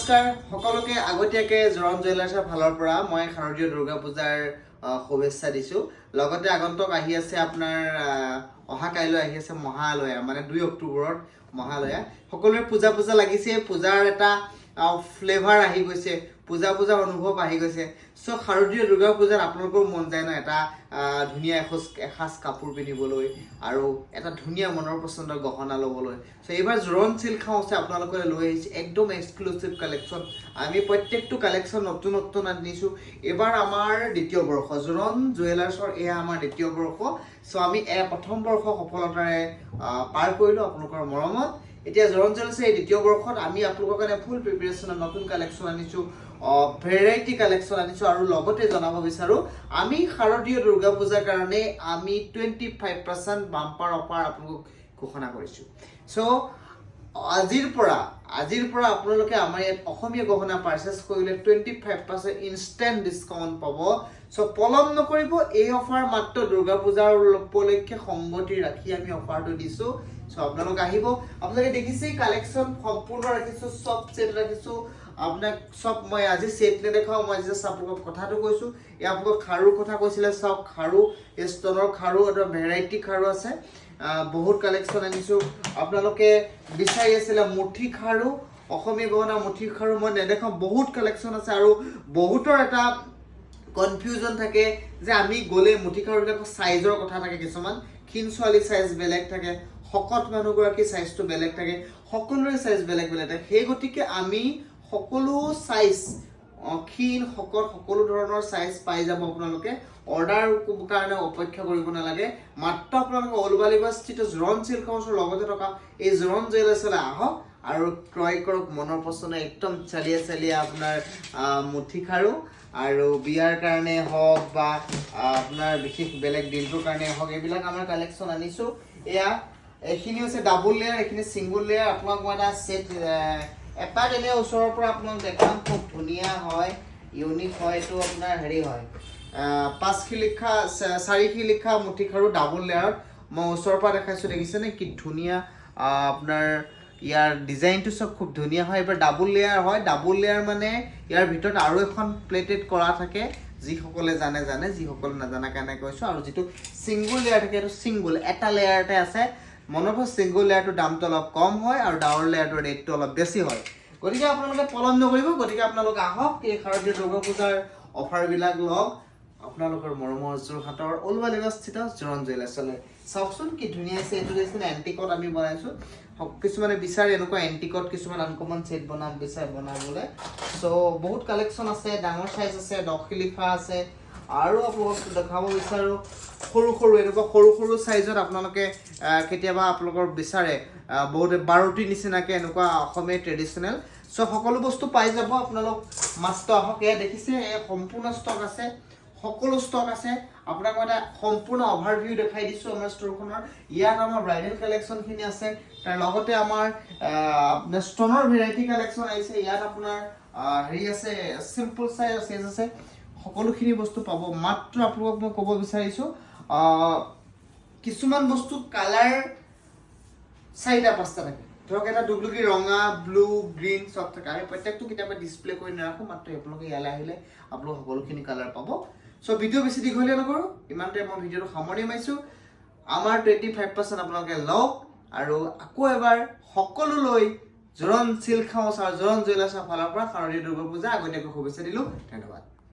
নমস্কাৰ সকলোকে আগতীয়াকে জৰণ জুৱেলাৰ্ছৰ ফালৰ পৰা মই শাৰদীয় দুৰ্গা পূজাৰ শুভেচ্ছা দিছোঁ লগতে আগন্তুক আহি আছে আপোনাৰ অহা কাইলৈ আহি আছে মহালয়া মানে 2 অক্টোবৰত মহালয়া সকলোৰে পূজা পূজা লাগিছে পূজাৰ এটা ফ্লেভাৰ আহি গৈছে পূজা অনুভৱ আহি গৈছে সো শাৰদীয় দুৰ্গা পূজাত আপোনালোকৰ মন যায় ন এটা ধুনীয়া এসাজ কাপোৰ পিন্ধিবলৈ আৰু এটা ধুনীয়া মনৰ পছন্দৰ গহনা ল'বলৈ সো এইবাৰ জৰণ চিল্ক হাউছে আপোনালোকলৈ লৈ আহিছে একদম এক্সক্লুসিভ কালেকশ্যন আমি প্ৰত্যেকটো কালেকশ্যন নতুন আনিছোঁ এবাৰ আমাৰ দ্বিতীয় বৰ্ষ জৰণ জুৱেলাৰ্ছৰ এয়া আমাৰ দ্বিতীয় বৰ্ষ সো আমি প্ৰথম বৰ্ষ সফলতাৰে পাৰ কৰিলোঁ আপোনালোকৰ মৰমত এতিয়া জৰণ জুৱেলাৰ্ছৰ এই দ্বিতীয় বৰ্ষত আমি আপোনালোকৰ কাৰণে ফুল প্ৰিপাৰেশ্যন নতুন কালেকশ্যন আনিছোঁ ভেৰাইটি কালেকশ্যন আনিছোঁ আৰু লগতে জনাব বিচাৰোঁ আমি শাৰদীয় দুৰ্গা পূজাৰ কাৰণে আমি 25% বাম্পাৰ অফাৰ আপোনালোকক ঘোষণা কৰিছোঁ সো আজিৰ পৰা আপোনালোকে আমাৰ ইয়াত অসমীয়া গহনা পাৰচেজ কৰিলে 25% ইনষ্টেণ্ট ডিছকাউণ্ট পাব সো পলম নকৰিব এই অফাৰ মাত্ৰ দুৰ্গা পূজাৰ উপলক্ষে সংগতি ৰাখি আমি অফাৰটো দিছোঁ সো আপোনালোক আহিব আপোনালোকে দেখিছে কালেকশ্যন সম্পূৰ্ণ ৰাখিছোঁ সব সেট ৰাখিছোঁ আপোনাক সব মই আজি সেট নেদেখাও মই জাস্ট আপোনাক কথাটো কৈছোঁ এই আপোনাক খাৰুৰ কথা কৈছিলে সব খাৰু ষ্টনৰ খাৰু আৰু ভেৰাইটি খাৰু আছে বহুত কালেকশ্যন আনিছোঁ আপোনালোকে বিচাৰি আছিলে মুঠি খাৰু অসমীয়া গহনা মুঠি খাৰু মই নেদেখাও বহুত কালেকশ্যন আছে আৰু বহুতৰ এটা কনফিউজন থাকে যে আমি গ'লে মুঠি খাৰুবিলাকৰ সাইজৰ কথা থাকে কিছুমান ক্ষীণ ছোৱালী সাইজ বেলেগ থাকে শকত মানুহগৰাকী সাইজটো বেলেগ থাকে সকলোৰে সাইজ বেলেগ থাকে সেই গতিকে আমি সকলো সাইজ ক্ষীণ শকত সকলো ধৰণৰ সাইজ পাই যাব আপোনালোকে অৰ্ডাৰ কাৰণে অপেক্ষা কৰিব নালাগে মাত্ৰ আপোনালোকে অলবালিবা স্থিত জৰণ চিল্ক হাউছৰ লগতে থকা এই জৰণ জুৱেলাৰ্ছলৈ আহক আৰু ক্ৰয় কৰক মনৰ পছন্দৰ একদম চালিয়া আপোনাৰ মুঠি খাৰু আৰু বিয়াৰ কাৰণে হওক বা আপোনাৰ বিশেষ বেলেগ দিনটোৰ কাৰণে হওক এইবিলাক আমাৰ কালেকশ্যন আনিছোঁ এয়া এইখিনি হৈছে ডাবল লেয়াৰ এইখিনি ছিংগল লেয়াৰ আপোনাক মই এটা সেট এপাত এনে ওচৰৰ পৰা আপোনাক দেখাম খুব ধুনীয়া হয় ইউনিক হয় এইটো আপোনাৰ হেৰি হয় 5 শিলিখা 4 শিলিখা মুঠি খাৰু ডাবল লেয়াৰত মই ওচৰৰ পৰা দেখাইছোঁ দেখিছেনে কি ধুনীয়া আপোনাৰ ইয়াৰ ডিজাইনটো সব খুব ধুনীয়া হয় এবাৰ ডাবল লেয়াৰ হয় ডাবল লেয়াৰ মানে ইয়াৰ ভিতৰত আৰু এখন প্লেটেড কৰা থাকে যিসকলে জানে যিসকলে নাজানা কাৰণে কৈছোঁ আৰু যিটো ছিংগল লেয়াৰ থাকে এইটো ছিংগল এটা লেয়াৰতে আছে মনৰপৰা ছিংগল লেয়াৰটোৰ দামটো অলপ কম হয় আৰু ডাবল লেয়াৰটোৰ ৰেটটো অলপ বেছি হয় গতিকে আপোনালোকে পলম নকৰিব গতিকে আপোনালোকে আহক এই শাৰদীয় দুৰ্গা পূজাৰ অফাৰবিলাক লওক আপোনালোকৰ মৰমৰ যোৰহাটৰ অলবালিবা স্থিত জৰণ জুৱেলাৰ্ছলৈ চাওকচোন কি ধুনীয়া আছে এইটো হৈছে এণ্টিকত আমি বনাইছোঁ কিছুমানে বিচাৰে এনেকুৱা এণ্টিকত কিছুমান আনকমন সেট বিচাৰে বনাবলৈ সো বহুত কালেকশ্যন আছে ডাঙৰ সাইজ আছে 10 শিলিখা আছে আৰু আপোনালোকক দেখাব বিচাৰোঁ সৰু এনেকুৱা সৰু সাইজত আপোনালোকে কেতিয়াবা আপোনালোকৰ বিচাৰে বহুত বাৰটি নিচিনাকৈ এনেকুৱা অসমীয়া ট্ৰেডিশ্যনেল সো সকলো বস্তু পাই যাব আপোনালোক মাত্ৰ আহক এয়া দেখিছে এই সম্পূৰ্ণ ষ্টক আছে সকলো ষ্টক আছে আপোনাক মই এটা সম্পূৰ্ণ অভাৰভিউ দেখাই দিছোঁ আমাৰ ষ্ট'ৰখনৰ ইয়াত আমাৰ ব্ৰাইডেল কালেকশ্যনখিনি আছে তাৰ লগতে আমাৰ আপোনাৰ ষ্টনৰ ভেৰাইটি কালেকশ্যন আহিছে ইয়াত আপোনাৰ হেৰি আছে চিম্পল চাইজ আছে সকলোখিনি বস্তু পাব মাত্ৰ আপোনালোকক মই ক'ব বিচাৰিছোঁ কিছুমান বস্তু কালাৰ 4-5টা থাকে ধৰক এটা দুগলুকি ৰঙা ব্লু গ্ৰীণ সব থাকে আমি প্ৰত্যেকটো কেতিয়াবা ডিছপ্লে কৰি নাৰাখোঁ মাত্ৰ আপোনালোকে ইয়ালৈ আহিলে আপোনালোক সকলোখিনি কালাৰ পাব সো ভিডিঅ' বেছি দীঘলীয়া নকৰোঁ ইমানতে মই ভিডিঅ'টো সামৰণি মাৰিছোঁ আমাৰ 25% আপোনালোকে লওক আৰু আকৌ এবাৰ সকলোলৈ জৰণ চিল্ক হাউছ আৰু জৰণ জুৱেলাৰ্ছৰ ফালৰ পৰা শাৰদীয় দুৰ্গা পূজা আগতীয়াকৈ শুভেচ্ছা দিলোঁ ধন্যবাদ